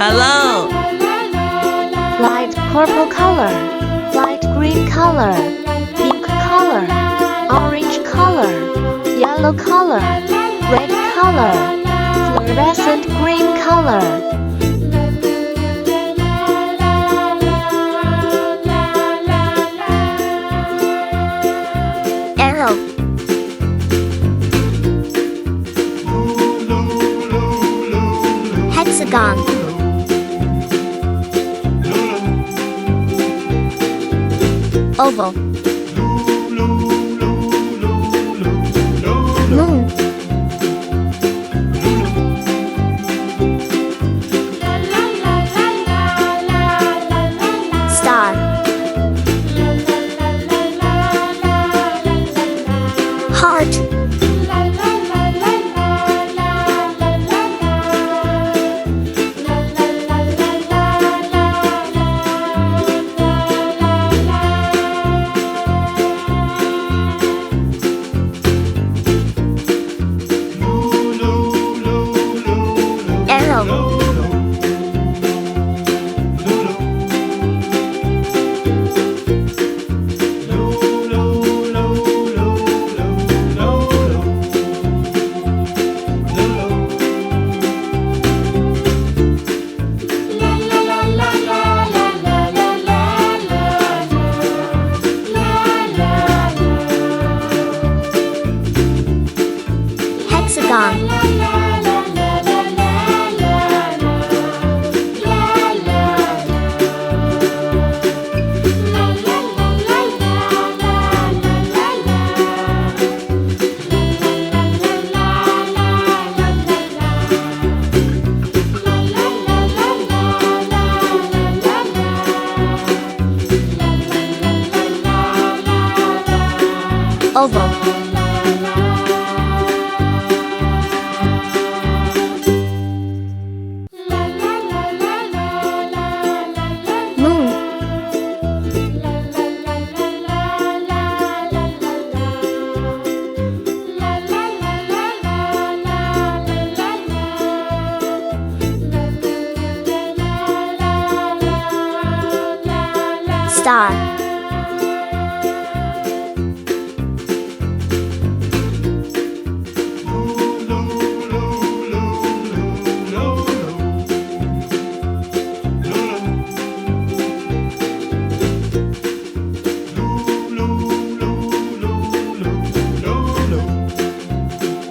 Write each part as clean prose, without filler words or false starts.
Hello. Light purple color, light green color, pink color, orange color, yellow color, red color, fluorescent green color. Arrow. Hexagon. Oval. Moon. Star. Heart. Arrow. Hexagon. Oval. Moon. Star.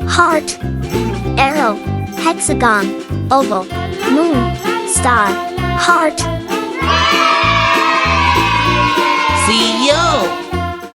Heart. Arrow. Hexagon. Oval. Moon. Star. Heart.